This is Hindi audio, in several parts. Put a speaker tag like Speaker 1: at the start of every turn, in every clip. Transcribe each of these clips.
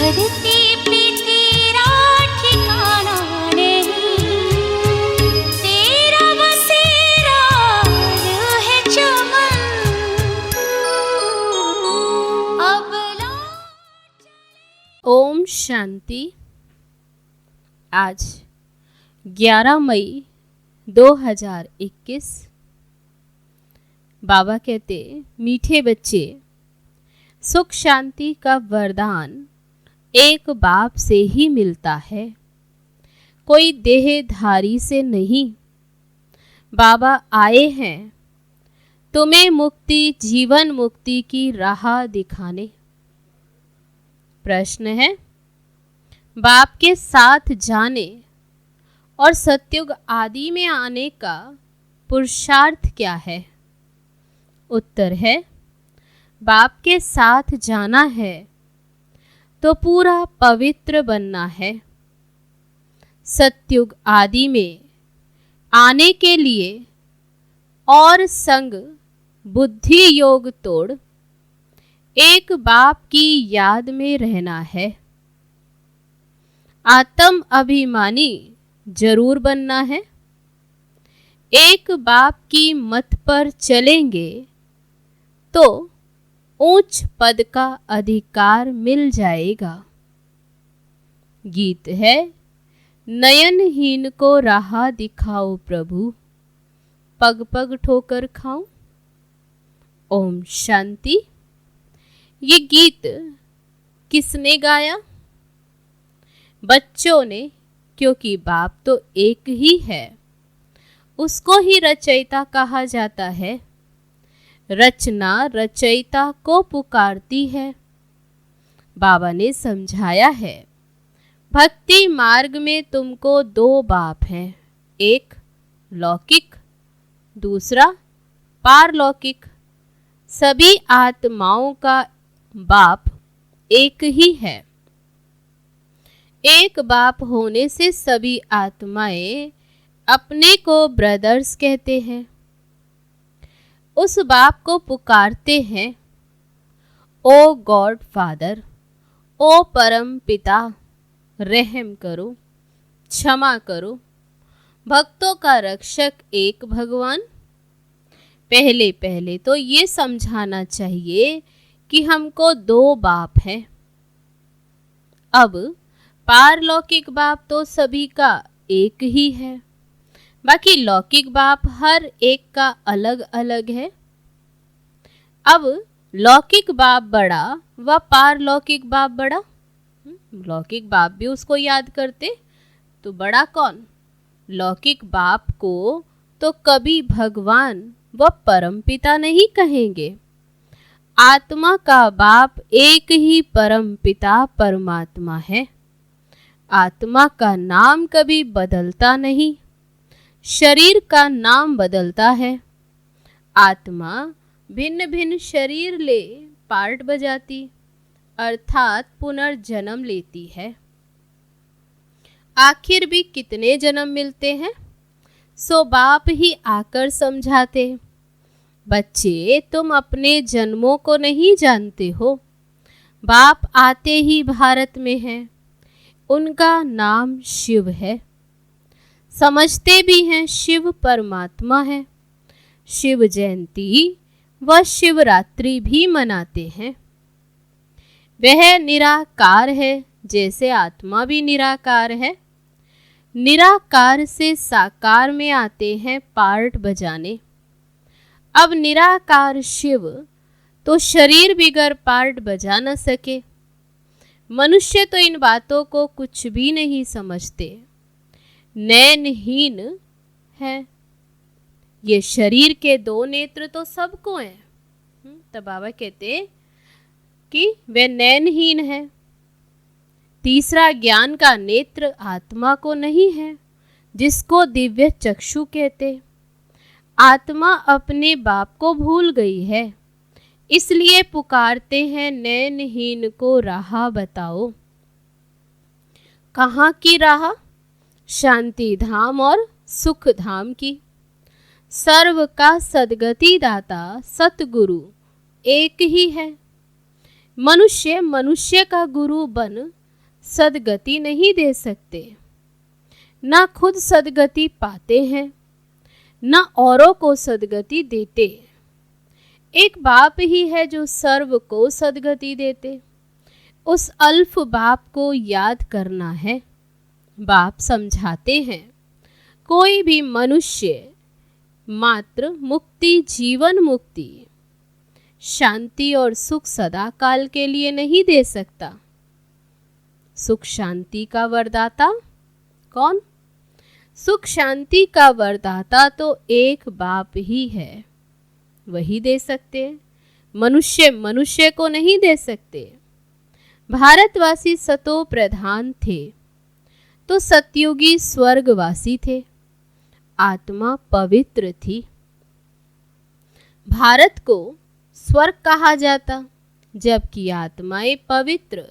Speaker 1: धरती पे तेरा ठिकाना नहीं, तेरा बसेरा है चमन। अब
Speaker 2: ओम शांति। आज 11 मई 2021। बाबा कहते, मीठे बच्चे, सुख शांति का वरदान एक बाप से ही मिलता है, कोई देहधारी से नहीं। बाबा आए हैं तुम्हें मुक्ति, जीवन मुक्ति की राह दिखाने। प्रश्न है, बाप के साथ जाने और सतयुग आदि में आने का पुरुषार्थ क्या है? उत्तर है, बाप के साथ जाना है तो पूरा पवित्र बनना है। सतयुग आदि में आने के लिए और संग बुद्धि योग तोड़ एक बाप की याद में रहना है। आत्म अभिमानी जरूर बनना है। एक बाप की मत पर चलेंगे तो ऊंच पद का अधिकार मिल जाएगा। गीत है, नयनहीन को राह दिखाओ प्रभु, पग पग ठोकर खाऊं। ओम शांति। ये गीत किसने गाया? बच्चों ने, क्योंकि बाप तो एक ही है, उसको ही रचयिता कहा जाता है। रचना रचयिता को पुकारती है। बाबा ने समझाया है, भक्ति मार्ग में तुमको दो बाप हैं, एक लौकिक, दूसरा पारलौकिक। सभी आत्माओं का बाप एक ही है। एक बाप होने से सभी आत्माएं अपने को ब्रदर्स कहते हैं। उस बाप को पुकारते हैं, ओ गॉड फादर, ओ परम पिता, रहम करो, क्षमा करो। भक्तों का रक्षक एक भगवान। पहले पहले तो ये समझाना चाहिए कि हमको दो बाप हैं। अब पारलौकिक बाप तो सभी का एक ही है, बाकी लौकिक बाप हर एक का अलग अलग है। अब लौकिक बाप बड़ा व पारलौकिक बाप बड़ा। लौकिक बाप भी उसको याद करते तो बड़ा कौन? लौकिक बाप को तो कभी भगवान व परम पिता नहीं कहेंगे। आत्मा का बाप एक ही परम पिता परमात्मा है। आत्मा का नाम कभी बदलता नहीं, शरीर का नाम बदलता है। आत्मा भिन्न भिन्न शरीर ले पार्ट बजाती, अर्थात पुनर्जन्म लेती है। आखिर भी कितने जन्म मिलते हैं, सो बाप ही आकर समझाते। बच्चे, तुम अपने जन्मों को नहीं जानते हो। बाप आते ही भारत में हैं, उनका नाम शिव है। समझते भी हैं शिव परमात्मा है। शिव जयंती व शिवरात्रि भी मनाते हैं। वह निराकार है, जैसे आत्मा भी निराकार है। निराकार से साकार में आते हैं पार्ट बजाने। अब निराकार शिव तो शरीर बिगर पार्ट बजा न सके। मनुष्य तो इन बातों को कुछ भी नहीं समझते, नैनहीन है। ये शरीर के दो नेत्र तो सबको हैं। तो बाबा कहते कि वे नैनहीन है। तीसरा ज्ञान का नेत्र आत्मा को नहीं है, जिसको दिव्य चक्षु कहते। आत्मा अपने बाप को भूल गई है, इसलिए पुकारते हैं नैनहीन को राह बताओ। कहाँ की राह? शांति धाम और सुख धाम की। सर्व का सदगति दाता सतगुरु एक ही है। मनुष्य मनुष्य का गुरु बन सद्गति नहीं दे सकते, ना खुद सद्गति पाते हैं, ना औरों को सद्गति देते। एक बाप ही है जो सर्व को सद्गति देते। उस अल्फ बाप को याद करना है। बाप समझाते हैं, कोई भी मनुष्य मात्र मुक्ति, जीवन मुक्ति, शांति और सुख सदा काल के लिए नहीं दे सकता। सुख शांति का वरदाता कौन? सुख शांति का वरदाता तो एक बाप ही है, वही दे सकते। मनुष्य मनुष्य को नहीं दे सकते। भारतवासी सतो प्रधान थे तो सतयुगी स्वर्गवासी थे। आत्मा पवित्र थी। भारत को स्वर्ग कहा जाता, जबकि आत्माएं पवित्र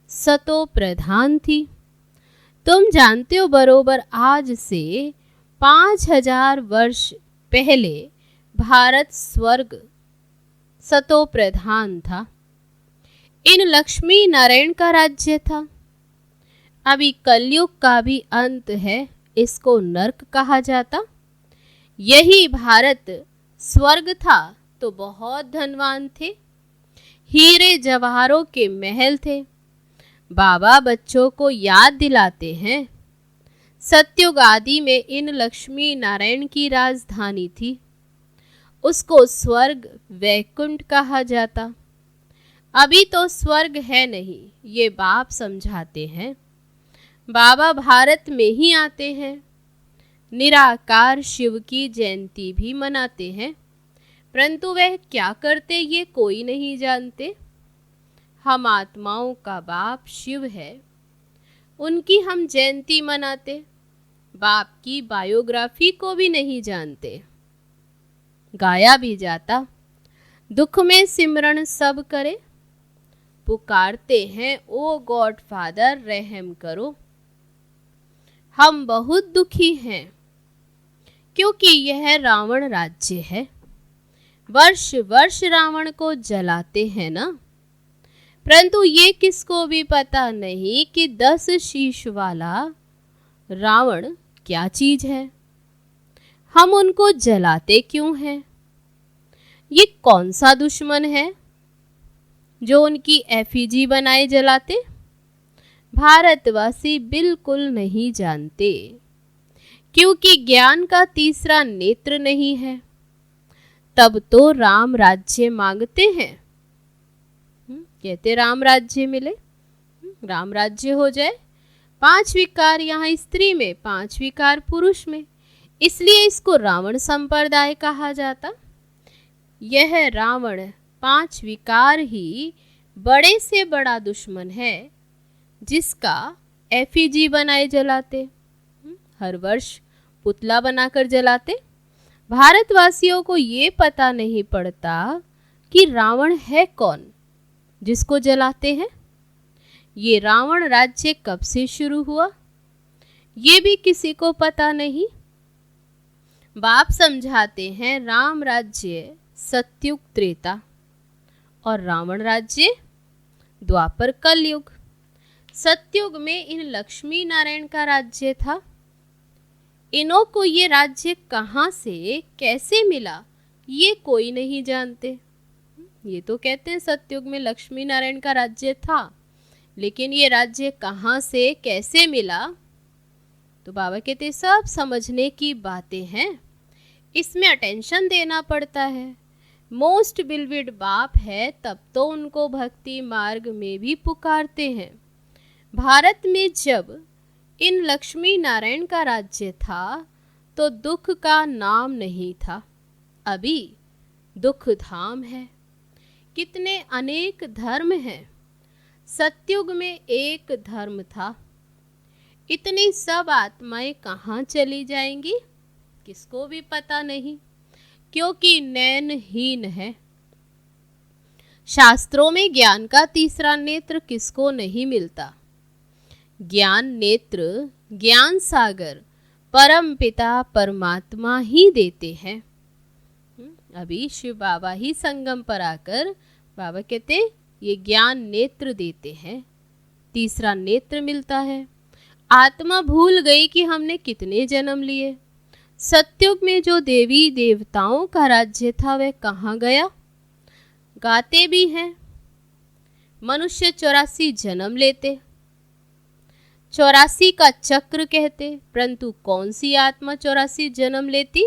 Speaker 2: सतो प्रधान थी। तुम जानते हो बरोबर आज से 5000 वर्ष पहले भारत स्वर्ग सतो प्रधान था। इन लक्ष्मी नारायण का राज्य था। अभी कलयुग का भी अंत है, इसको नरक कहा जाता। यही भारत स्वर्ग था तो बहुत धनवान थे, हीरे जवाहरों के महल थे। बाबा बच्चों को याद दिलाते हैं, सतयुग आदि में इन लक्ष्मी नारायण की राजधानी थी। उसको स्वर्ग वैकुंठ कहा जाता। अभी तो स्वर्ग है नहीं, ये बाप समझाते हैं। बाबा भारत में ही आते हैं। निराकार शिव की जयंती भी मनाते हैं, परंतु वह क्या करते ये कोई नहीं जानते। हम आत्माओं का बाप शिव है, उनकी हम जयंती मनाते। बाप की बायोग्राफी को भी नहीं जानते। गाया भी जाता, दुख में सिमरन सब करे, पुकारते हैं ओ गॉड फादर रहम करो। हम बहुत दुखी हैं क्योंकि यह रावण राज्य है। वर्ष वर्ष रावण को जलाते हैं ना, परंतु ये किसको भी पता नहीं कि 10 शीश वाला रावण क्या चीज है। हम उनको जलाते क्यों हैं? ये कौन सा दुश्मन है जो उनकी एफिजी बनाए जलाते? भारतवासी बिल्कुल नहीं जानते, क्योंकि ज्ञान का तीसरा नेत्र नहीं है। तब तो राम राज्य मांगते हैं। कहते राम राज्य मिले, राम राज्य हो जाए। 5 विकार यहाँ स्त्री में, 5 विकार पुरुष में, इसलिए इसको रावण संप्रदाय कहा जाता। यह रावण 5 विकार ही बड़े से बड़ा दुश्मन है, जिसका एफिजी बनाए जलाते। हर वर्ष पुतला बनाकर जलाते। भारतवासियों को ये पता नहीं पड़ता कि रावण है कौन जिसको जलाते हैं। ये रावण राज्य कब से शुरू हुआ ये भी किसी को पता नहीं। बाप समझाते हैं राम राज्य सतयुग त्रेता और रावण राज्य द्वापर कलयुग। सतयुग में इन लक्ष्मी नारायण का राज्य था। इन्हों को ये राज्य कहाँ से कैसे मिला ये कोई नहीं जानते। ये तो कहते हैं सतयुग में लक्ष्मी नारायण का राज्य था, लेकिन ये राज्य कहाँ से कैसे मिला तो बाबा कहते सब समझने की बातें हैं, इसमें अटेंशन देना पड़ता है। मोस्ट बिलविड बाप है तब तो उनको भक्ति मार्ग में भी पुकारते हैं। भारत में जब इन लक्ष्मी नारायण का राज्य था तो दुख का नाम नहीं था, अभी दुख धाम है। कितने अनेक धर्म हैं, सतयुग में एक धर्म था। इतनी सब आत्माएं कहाँ चली जाएंगी किसको भी पता नहीं, क्योंकि नैनहीन है। शास्त्रों में ज्ञान का तीसरा नेत्र किसको नहीं मिलता। ज्ञान नेत्र, ज्ञान सागर परम पिता परमात्मा ही देते हैं। अभी शिव बाबा ही संगम पर आकर बाबा कहते ये ज्ञान नेत्र देते हैं, तीसरा नेत्र मिलता है। आत्मा भूल गई कि हमने कितने जन्म लिए। सतयुग में जो देवी देवताओं का राज्य था वह कहाँ गया? गाते भी हैं, मनुष्य 84 जन्म लेते, 84 का चक्र कहते, परंतु कौन सी आत्मा 84 जन्म लेती?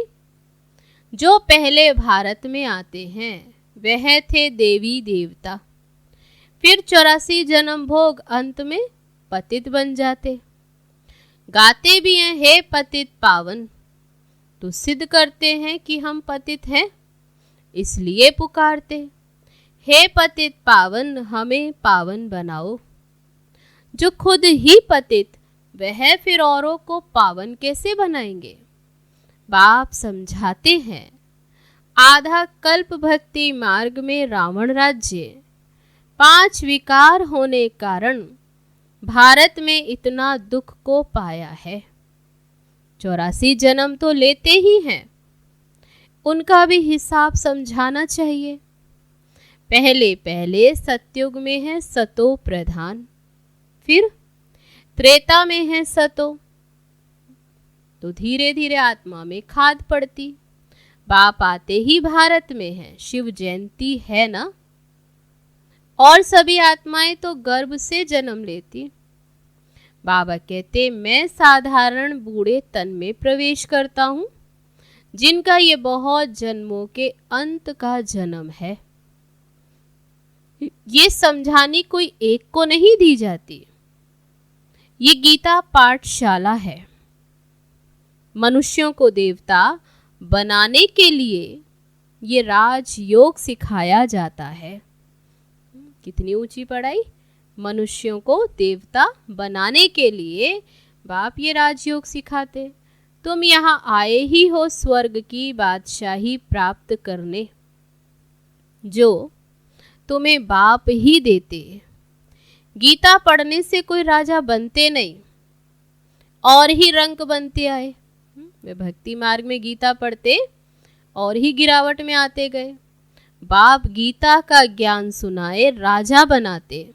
Speaker 2: जो पहले भारत में आते हैं वह थे देवी देवता, फिर 84 जन्म भोग अंत में पतित बन जाते। गाते भी हैं, हे पतित पावन, तो सिद्ध करते हैं कि हम पतित हैं, इसलिए पुकारते, हे पतित पावन हमें पावन बनाओ। जो खुद ही पतित, वह फिर औरों को पावन कैसे बनाएंगे? बाप समझाते हैं, आधा कल्प भक्ति मार्ग में रावण राज्य, 5 विकार होने कारण भारत में इतना दुख को पाया है। 84 जन्म तो लेते ही हैं, उनका भी हिसाब समझाना चाहिए। पहले पहले सतयुग में है सतो प्रधान, फिर त्रेता में है सतो, तो धीरे धीरे आत्मा में खाद पड़ती। बाप आते ही भारत में है, शिव जयंती है ना, और सभी आत्माएं तो गर्भ से जन्म लेती। बाबा कहते, मैं साधारण बूढ़े तन में प्रवेश करता हूं, जिनका ये बहुत जन्मों के अंत का जन्म है। ये समझानी कोई एक को नहीं दी जाती, ये गीता पाठशाला है। मनुष्यों को देवता बनाने के लिए ये राजयोग सिखाया जाता है। कितनी ऊंची पढ़ाई! मनुष्यों को देवता बनाने के लिए बाप ये राजयोग सिखाते। तुम यहाँ आए ही हो स्वर्ग की बादशाही प्राप्त करने, जो तुम्हें बाप ही देते। गीता पढ़ने से कोई राजा बनते नहीं, और ही रंक बनते आए। वे भक्ति मार्ग में गीता पढ़ते और ही गिरावट में आते गए। बाप गीता का ज्ञान सुनाए राजा बनाते,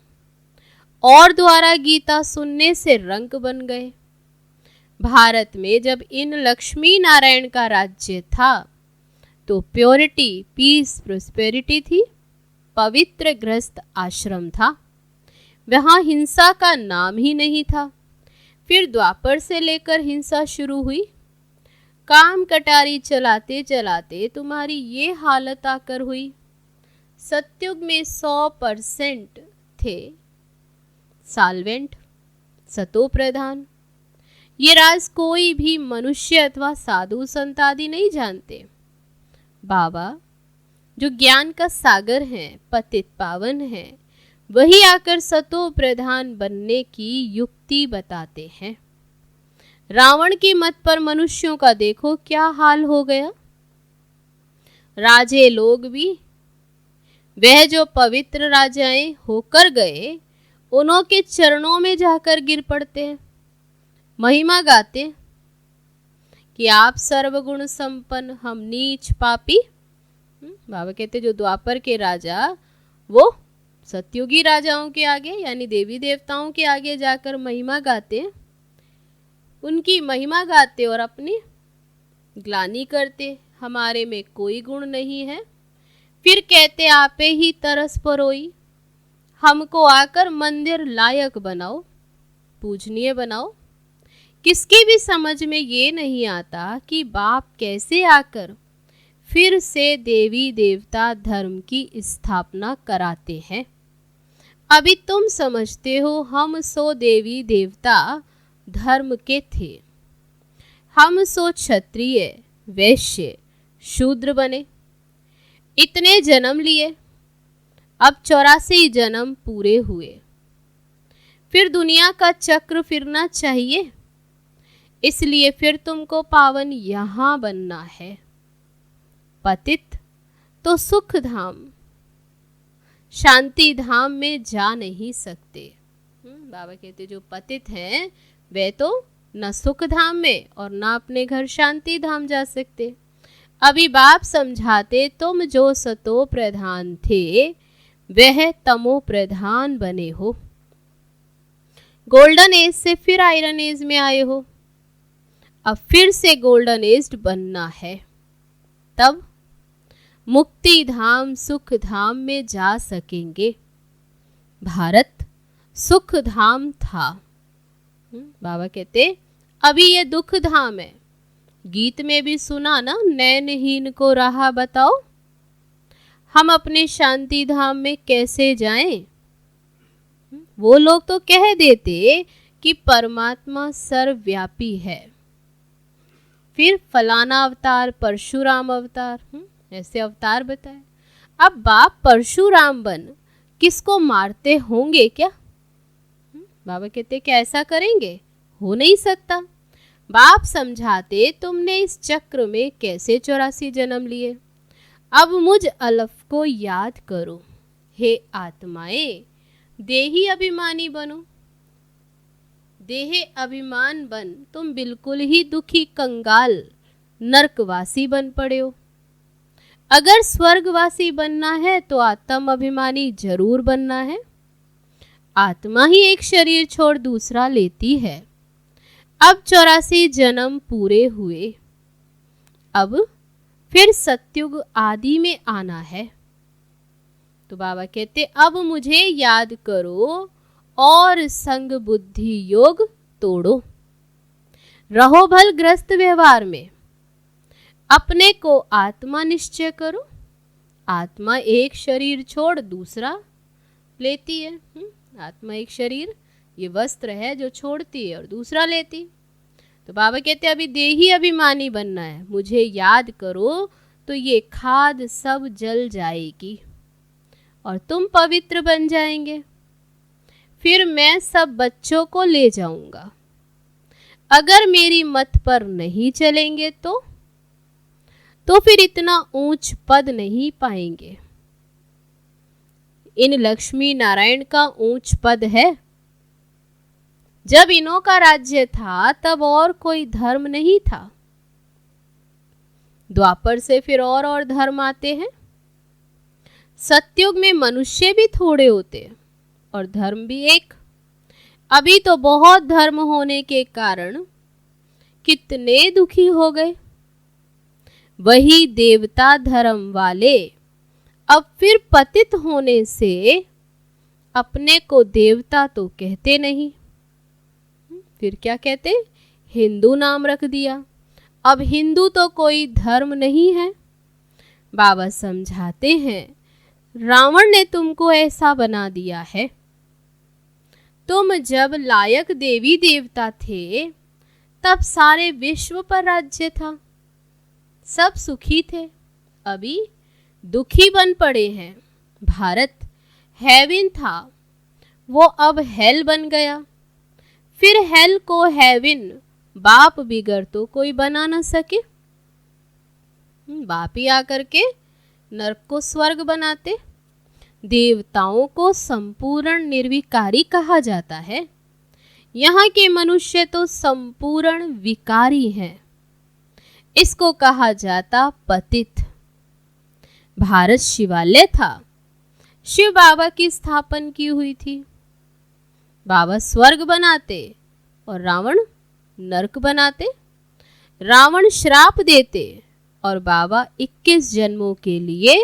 Speaker 2: और द्वारा गीता सुनने से रंक बन गए। भारत में जब इन लक्ष्मी नारायण का राज्य था तो प्योरिटी, पीस, प्रोस्पेरिटी थी, पवित्र गृहस्थ आश्रम था, वहाँ हिंसा का नाम ही नहीं था। फिर द्वापर से लेकर हिंसा शुरू हुई। काम कटारी चलाते चलाते तुम्हारी ये हालत आकर हुई। सतयुग में 100% थे साल्वेंट, सतो प्रधान। ये राज कोई भी मनुष्य अथवा साधु संत आदि नहीं जानते। बाबा जो ज्ञान का सागर है, पतित पावन है, वही आकर सतो प्रधान बनने की युक्ति बताते हैं। रावण की मत पर मनुष्यों का देखो क्या हाल हो गया। राजे लोग भी, वह जो पवित्र राजाएं होकर गए, उन्हों के चरणों में जाकर गिर पड़ते हैं, महिमा गाते कि आप सर्वगुण संपन्न, हम नीच पापी। बाबा कहते जो द्वापर के राजा वो सतयुगी राजाओं के आगे यानी देवी देवताओं के आगे जाकर महिमा गाते, उनकी महिमा गाते और अपनी ग्लानि करते, हमारे में कोई गुण नहीं है। फिर कहते आपे ही तरस परोई, हमको आकर मंदिर लायक बनाओ, पूजनीय बनाओ। किसकी भी समझ में ये नहीं आता कि बाप कैसे आकर फिर से देवी देवता धर्म की स्थापना कराते हैं। अभी तुम समझते हो हम सो देवी देवता धर्म के थे, हम सो क्षत्रिय वैश्य शूद्र बने, इतने जन्म लिए, अब 84 जन्म पूरे हुए। फिर दुनिया का चक्र फिरना चाहिए, इसलिए फिर तुमको पावन यहाँ बनना है। पतित तो सुख धाम, शांति धाम में जा नहीं सकते। बाबा कहते जो पतित हैं वे तो न सुख धाम में और न अपने घर शांति धाम जा सकते। अभी बाप समझाते तुम जो सतो प्रधान थे वह तमो प्रधान बने हो। गोल्डन एज से फिर आयरन एज में आए हो, अब फिर से गोल्डन एज बनना है। तब मुक्ति धाम सुख धाम में जा सकेंगे। भारत सुख धाम था। बाबा कहते अभी ये दुख धाम है। गीत में भी सुना ना, नैनहीन को राह बताओ, हम अपने शांति धाम में कैसे जाएं। वो लोग तो कह देते कि परमात्मा सर्वव्यापी है, फिर फलाना अवतार परशुराम अवतार, ऐसे अवतार बताए। अब बाप परशुराम बन किसको मारते होंगे क्या? बाबा कहते क्या ऐसा करेंगे? हो नहीं सकता। बाप समझाते तुमने इस चक्र में कैसे 84 जन्म लिए। अब मुझ अलफ को याद करो, हे आत्माएं, देही अभिमानी बनो। देहे अभिमान बन तुम बिल्कुल ही दुखी कंगाल नरकवासी बन पड़े हो। अगर स्वर्गवासी बनना है तो आत्म अभिमानी जरूर बनना है। आत्मा ही एक शरीर छोड़ दूसरा लेती है। अब 84 जन्म पूरे हुए, अब फिर सतयुग आदि में आना है। तो बाबा कहते अब मुझे याद करो और संग बुद्धि योग तोड़ो। रहो भल ग्रस्त व्यवहार में, अपने को आत्मा निश्चय करो। आत्मा एक शरीर छोड़ दूसरा लेती है। आत्मा एक शरीर, ये वस्त्र है जो छोड़ती है और दूसरा लेती। तो बाबा कहते अभी देही अभिमानी बनना है, मुझे याद करो तो ये खाद सब जल जाएगी और तुम पवित्र बन जाएंगे। फिर मैं सब बच्चों को ले जाऊंगा। अगर मेरी मत पर नहीं चलेंगे तो फिर इतना ऊंच पद नहीं पाएंगे। इन लक्ष्मी नारायण का ऊंच पद है। जब इन्हों का राज्य था तब और कोई धर्म नहीं था। द्वापर से फिर और धर्म आते हैं। सतयुग में मनुष्य भी थोड़े होते और धर्म भी एक। अभी तो बहुत धर्म होने के कारण कितने दुखी हो गए। वही देवता धर्म वाले अब फिर पतित होने से अपने को देवता तो कहते नहीं, फिर क्या कहते? हिंदू नाम रख दिया। अब हिंदू तो कोई धर्म नहीं है। बाबा समझाते हैं रावण ने तुमको ऐसा बना दिया है। तुम जब लायक देवी देवता थे तब सारे विश्व पर राज्य था, सब सुखी थे। अभी दुखी बन पड़े हैं। भारत हेवन था, वो अब हेल बन गया। फिर हेल को हेवन बाप बिगर तो कोई बना न सके। बाप ही आकर के नरक को स्वर्ग बनाते। देवताओं को संपूर्ण निर्विकारी कहा जाता है। यहाँ के मनुष्य तो संपूर्ण विकारी हैं। इसको कहा जाता पतित। भारत शिवालय था, शिव बाबा की स्थापना की हुई थी। बाबा स्वर्ग बनाते और रावण नरक बनाते। रावण श्राप देते और बाबा 21 जन्मों के लिए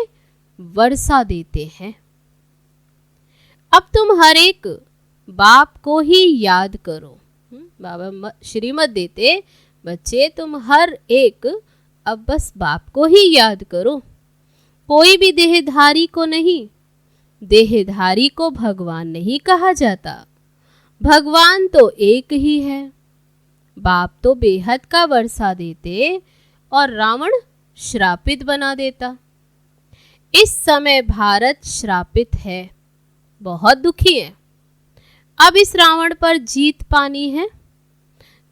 Speaker 2: वर्षा देते हैं। अब तुम हर एक बाप को ही याद करो। बाबा श्रीमत देते बच्चे तुम हर एक अब बस बाप को ही याद करो। कोई भी देहधारी को नहीं, देहधारी को भगवान नहीं कहा जाता। भगवान तो एक ही है। बाप तो बेहद का वर्षा देते और रावण श्रापित बना देता। इस समय भारत श्रापित है, बहुत दुखी है। अब इस रावण पर जीत पानी है।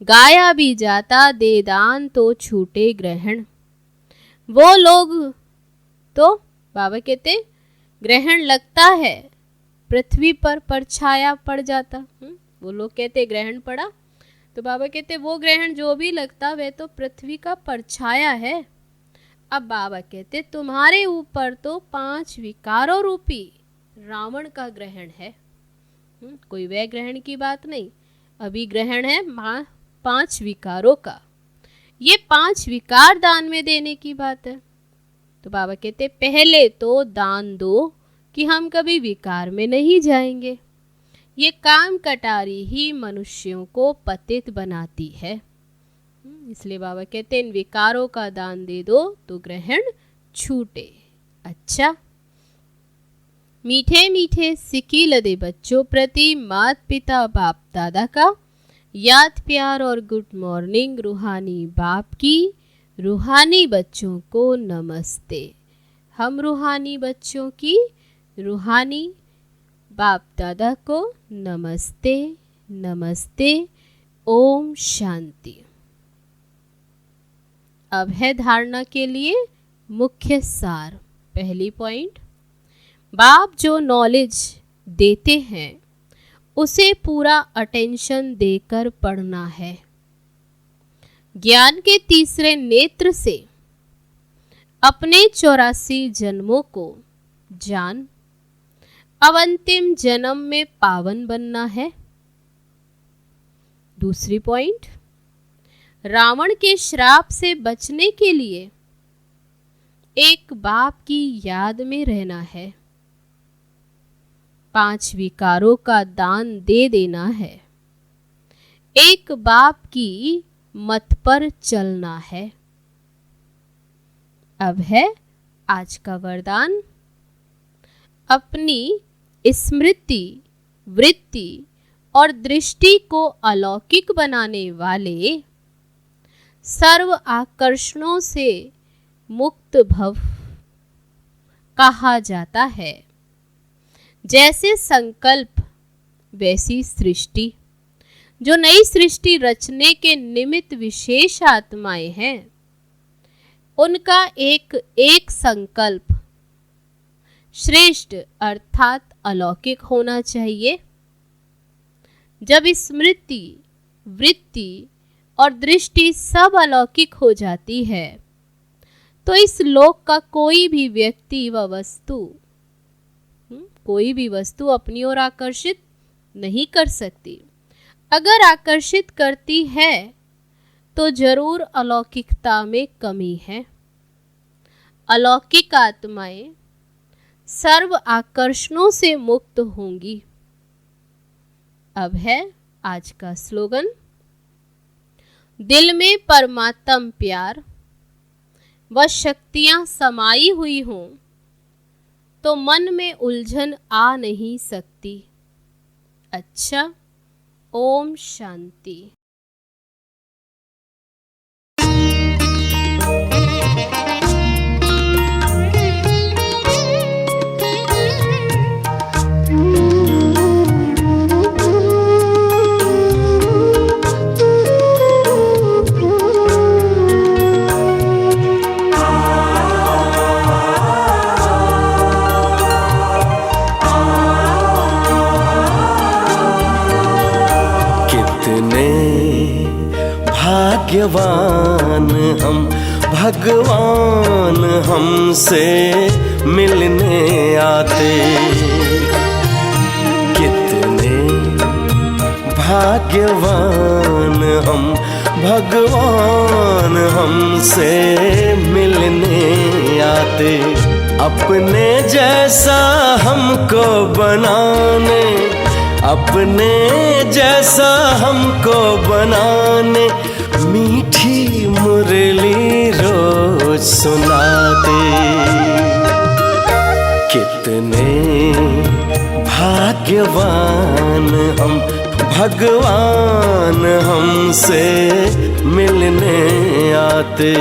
Speaker 2: गाया भी जाता दे दान तो छूटे ग्रहण। वो लोग तो बाबा कहते ग्रहण लगता है पृथ्वी पर परछाया पड़ जाता। वो लोग कहते ग्रहण पड़ा, तो बाबा कहते वो ग्रहण जो भी लगता वह तो पृथ्वी का परछाया है। अब बाबा कहते तुम्हारे ऊपर तो 5 विकारों रूपी रावण का ग्रहण है। कोई वह ग्रहण की बात नहीं, अभी ग्रहण है 5 विकारों का। ये 5 विकार दान में देने की बात है। तो बाबा कहते पहले तो दान दो कि हम कभी विकार में नहीं जाएंगे। ये काम कटारी ही मनुष्यों को पतित बनाती है। इसलिए बाबा कहते इन विकारों का दान दे दो तो ग्रहण छूटे। अच्छा, मीठे मीठे सिक्की लदे बच्चों प्रति माता पिता बाप दादा का याद प्यार और गुड मॉर्निंग। रूहानी बाप की रूहानी बच्चों को नमस्ते। हम रूहानी बच्चों की रूहानी बाप दादा को नमस्ते नमस्ते। ओम शांति। अब है धारणा के लिए मुख्य सार। पहली पॉइंट, बाप जो नॉलेज देते हैं उसे पूरा अटेंशन देकर पढ़ना है। ज्ञान के तीसरे नेत्र से अपने 84 जन्मों को जान अब अंतिम जन्म में पावन बनना है। दूसरी पॉइंट, रावण के श्राप से बचने के लिए एक बाप की याद में रहना है। 5 विकारों का दान दे देना है। एक बाप की मत पर चलना है। अब है आज का वरदान। अपनी स्मृति, वृत्ति और दृष्टि को अलौकिक बनाने वाले सर्व आकर्षणों से मुक्त भव कहा जाता है। जैसे संकल्प वैसी सृष्टि। जो नई सृष्टि रचने के निमित्त विशेष आत्माएं हैं उनका एक एक संकल्प श्रेष्ठ अर्थात अलौकिक होना चाहिए। जब स्मृति, वृत्ति और दृष्टि सब अलौकिक हो जाती है तो इस लोक का कोई भी व्यक्ति व वस्तु कोई भी वस्तु अपनी ओर आकर्षित नहीं कर सकती। अगर आकर्षित करती है तो जरूर अलौकिकता में कमी है। अलौकिक आत्माएं सर्व आकर्षणों से मुक्त होंगी। अब है आज का स्लोगन। दिल में परमात्म प्यार व शक्तियां समाई हुई हों तो मन में उलझन आ नहीं सकती। अच्छा, ओम शांति।
Speaker 3: भाग्यवान हम, भगवान हमसे मिलने आते। कितने भाग्यवान हम, भगवान हमसे मिलने आते। अपने जैसा हमको बनाने, अपने जैसा हमको बनाने मीठी मुरली रोज सुनाते। कितने भाग्यवान हम, भगवान हमसे मिलने आते।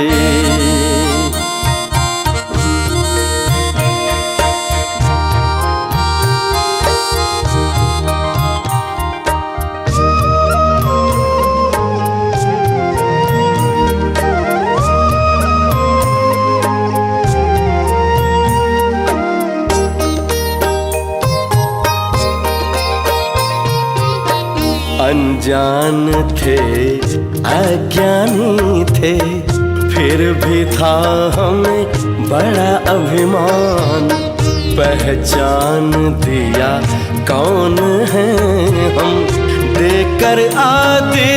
Speaker 3: अनजान थे, अज्ञानी थे, फिर भी था हमें बड़ा अभिमान। पहचान दिया कौन है हम, देकर आदि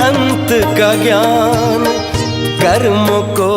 Speaker 3: अंत का ज्ञान कर्मों को